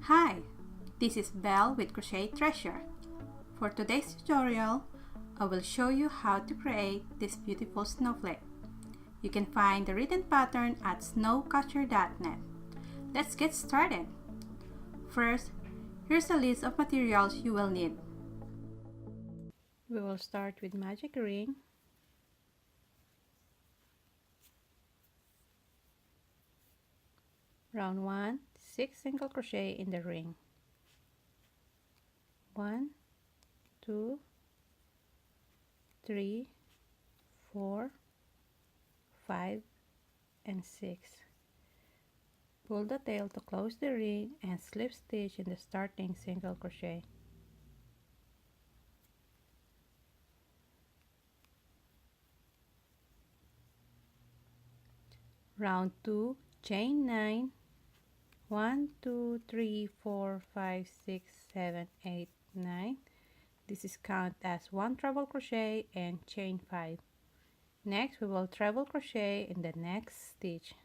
Hi, this is Belle with Crochet Treasure. For today's tutorial, I will show you how to create this beautiful snowflake. You can find the written pattern at snowcatcher.net. Let's get started. First, here's a list of materials you will need. We will start with magic ring, round 1, 6 single crochet in the ring. 1, 2, 3, 4, 5, and 6. Pull the tail to close the ring and slip stitch in the starting single crochet. Round 2, chain 9, 1, 2, 3, 4, 5, 6, 7, 8, 9. This is count as 1 treble crochet and chain 5. Next, we will treble crochet in the next stitch.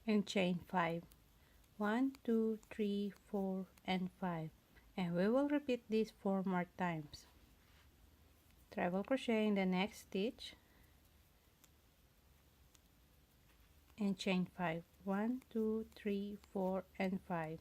And chain 5. 1, 2, 3, 4, and 5. And we will repeat this 4 more times. Treble crochet in the next stitch. And chain 5. 1, 2, 3, 4, and 5.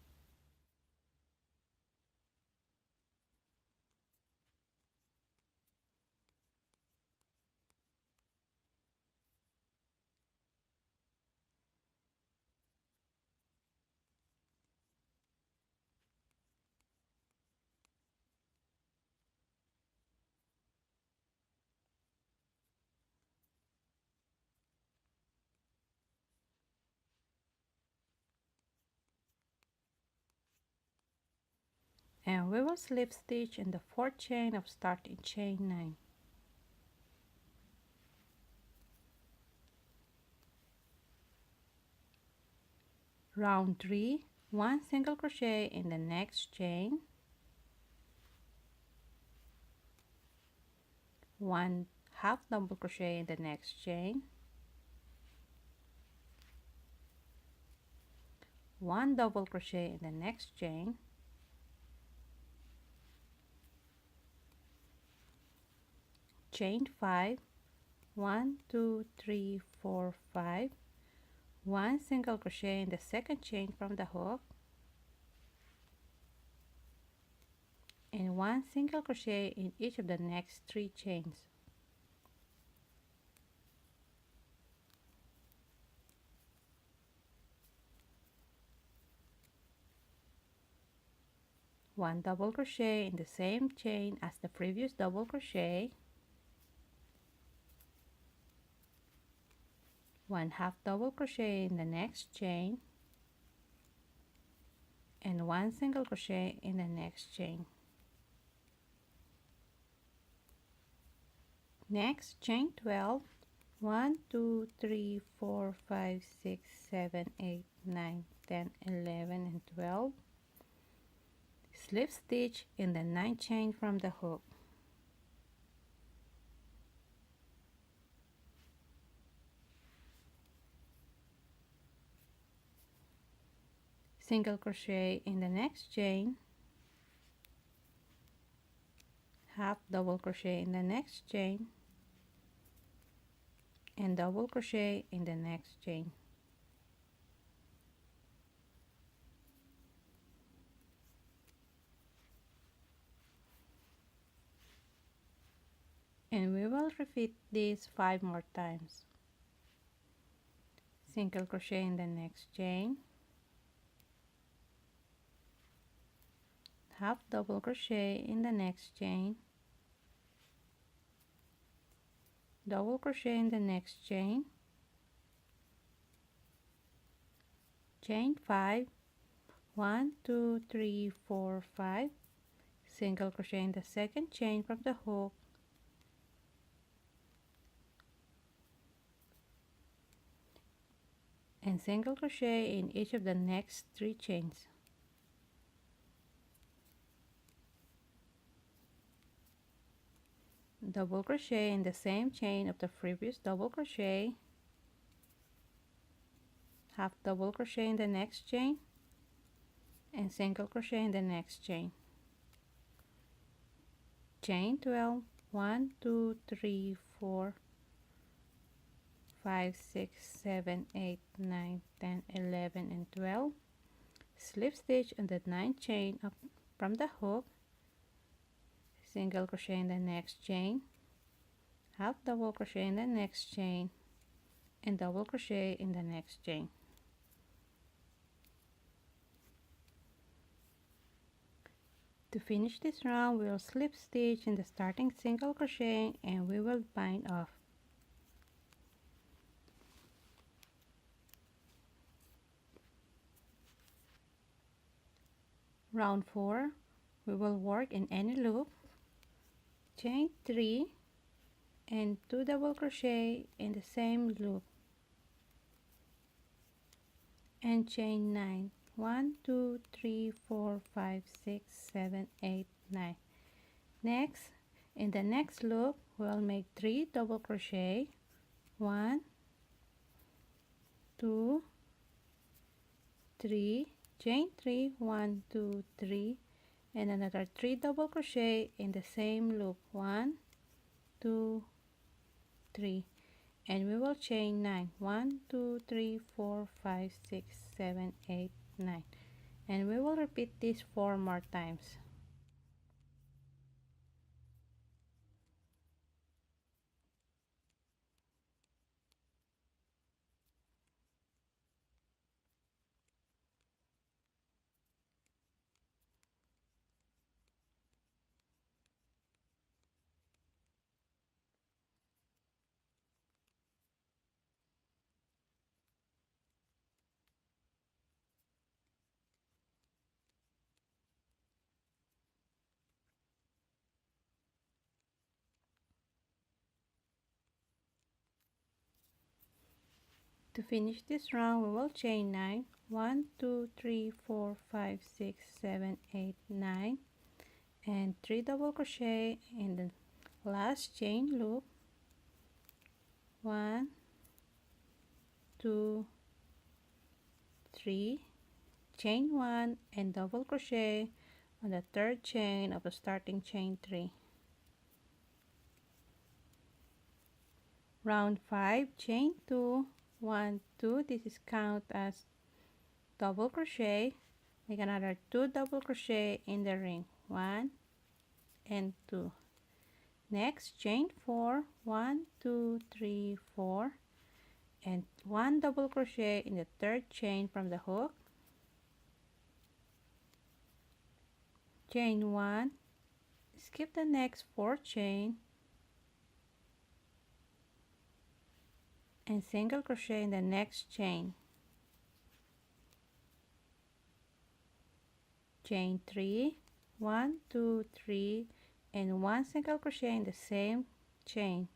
And we will slip stitch in the 4th chain of starting chain 9. Round 3, 1 single crochet in the next chain, 1 half double crochet in the next chain, 1 double crochet in the next chain, chain 5, 1, 2, 3, 4, 5, 1 single crochet in the 2nd chain from the hook, and 1 single crochet in each of the next 3 chains. One double crochet in the same chain as the previous double crochet, 1 half double crochet in the next chain, and 1 single crochet in the next chain. Next, chain 12, 1, 2, 3, 4, 5, 6, 7, 8, 9, 10, 11, and 12. Slip stitch in the 9th chain from the hook. Single crochet in the next chain, half double crochet in the next chain, and double crochet in the next chain. And we will repeat this 5 more times. Single crochet in the next chain, half double crochet in the next chain, double crochet in the next chain, chain 5, 1, 2, 3, 4, 5, single crochet in the 2nd chain from the hook, and single crochet in each of the next 3 chains. double crochet in the same chain of the previous double crochet, half double crochet in the next chain, and single crochet in the next chain. Chain 12, 1 2 3 4 5 6 7 8 9 10 11 and 12. Slip stitch on the 9th chain up from the hook, single crochet in the next chain, half double crochet in the next chain, and double crochet in the next chain. To finish this round, we will slip stitch in the starting single crochet and we will bind off. Round 4, we will work in any loop, chain 3 and 2 double crochet in the same loop, and chain 9, 1 2 3 4 5 6 7 8 9. Next, in the next loop, we'll make 3 double crochet, 1 2 3, chain 3, 1 2 3, and another 3 double crochet in the same loop, 1 2 3, and we will chain 9, 1 2 3 4 5 6 7 8 9, and we will repeat this 4 more times. To finish this round, we will chain 9, 1 2 3 4 5 6 7 8 9, and 3 double crochet in the last chain loop, 1 2 3, chain 1 and double crochet on the 3rd chain of the starting chain 3. Round 5, chain 2, 1 2, this is count as double crochet, make another 2 double crochet in the ring, 1 and 2. Next, chain 4, 1 2 3 4, and 1 double crochet in the 3rd chain from the hook, chain 1, skip the next 4 chain, and single crochet in the next chain, chain 3, 1 2 3, and 1 single crochet in the same chain,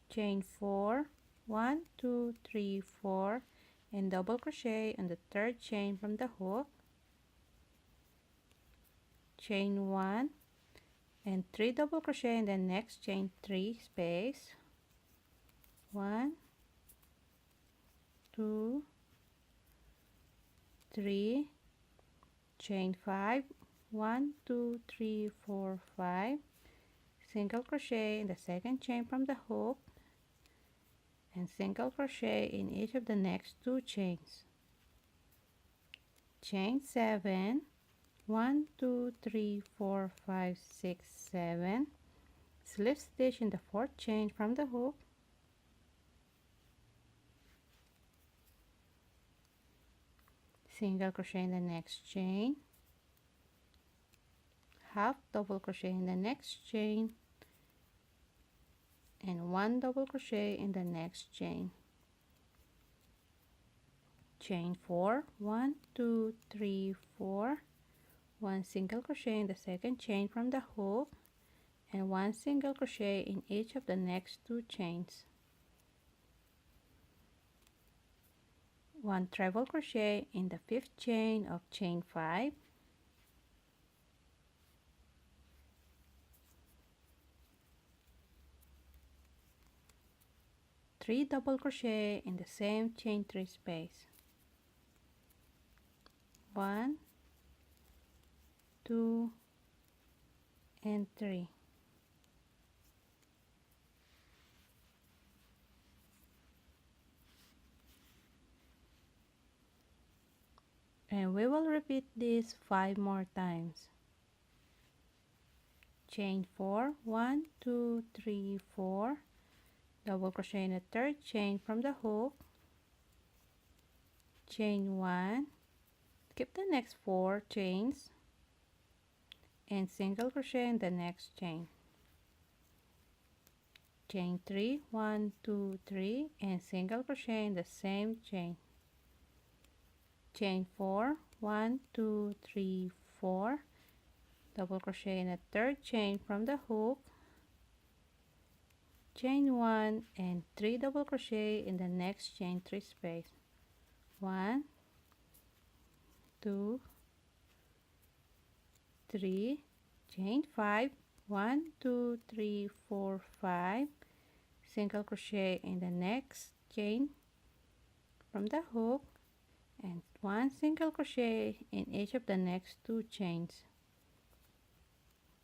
chain 4, 1 2 3 4, and double crochet on the 3rd chain from the hook, chain 1, and 3 double crochet in the next chain 3 space, 1 2 3, chain 5, 1 2 3 4 5, single crochet in the 2nd chain from the hook, and single crochet in each of the next 2 chains, chain 7, 1 2 3 4 5 6 7, slip stitch in the 4th chain from the hook, single crochet in the next chain, half double crochet in the next chain, and 1 double crochet in the next chain, chain 4, 1 2 3 4, 1 single crochet in the 2nd chain from the hook, and 1 single crochet in each of the next 2 chains, 1 treble crochet in the 5th chain of chain 5, 3 double crochet in the same chain 3 space. 1, 2, and 3. And we will repeat this 5 more times. Chain 4, 1, 2, 3, 4, double crochet in the third chain from the hook, chain 1, keep the next 4 chains, and single crochet in the next chain. Chain 3, 1, 2, 3, and single crochet in the same chain. Chain 4, 1, 2, 3, 4, double crochet in the third chain from the hook, chain 1, and 3 double crochet in the next chain 3 space. 1, 2, 3, chain 5, 1, 2, 3, 4, 5, single crochet in the next chain from the hook, and 1 single crochet in each of the next 2 chains.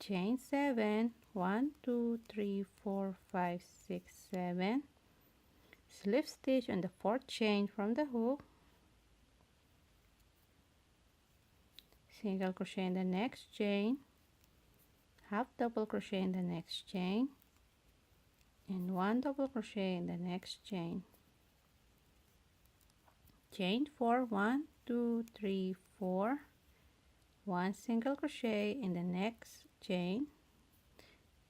Chain 7, 1, 2, 3, 4, 5, 6, 7, slip stitch on the 4th chain from the hook, single crochet in the next chain, half double crochet in the next chain, and 1 double crochet in the next chain. Chain 4, 1, 2, 3, 4, 1 single crochet in the next chain,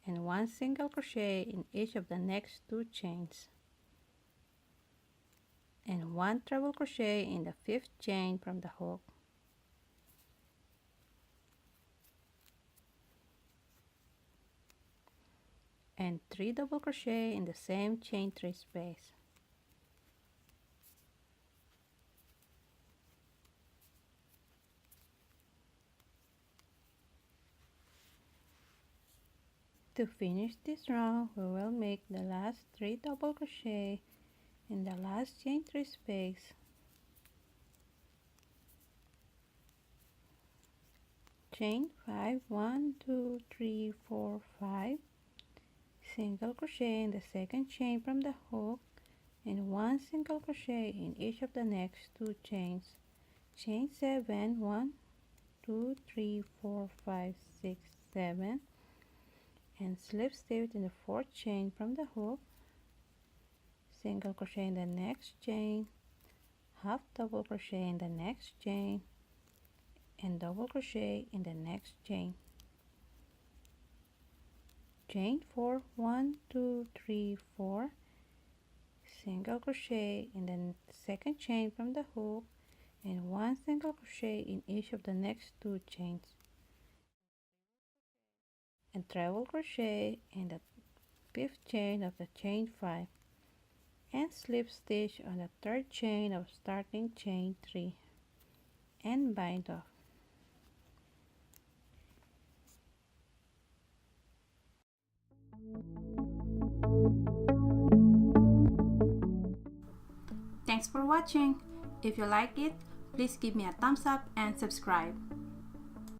and 1 single crochet in each of the next 2 chains, and 1 treble crochet in the 5th chain from the hook, and 3 double crochet in the same chain 3 space. To finish this round, we will make the last 3 double crochet in the last chain 3 space, chain 5, 1, 2, 3, 4, 5, single crochet in the second chain from the hook, and 1 single crochet in each of the next 2 chains. Chain 7, 1, 2, 3, 4, 5, 6, 7, and slip stitch in the 4th chain from the hook, single crochet in the next chain, half double crochet in the next chain, and double crochet in the next chain. Chain 4, 1, 2, 3, 4, single crochet in the second chain from the hook, and 1 single crochet in each of the next 2 chains, and treble crochet in the 5th chain of the chain 5, and slip stitch on the 3rd chain of starting chain 3, and bind off. Thanks for watching. If you like it, please give me a thumbs up and subscribe.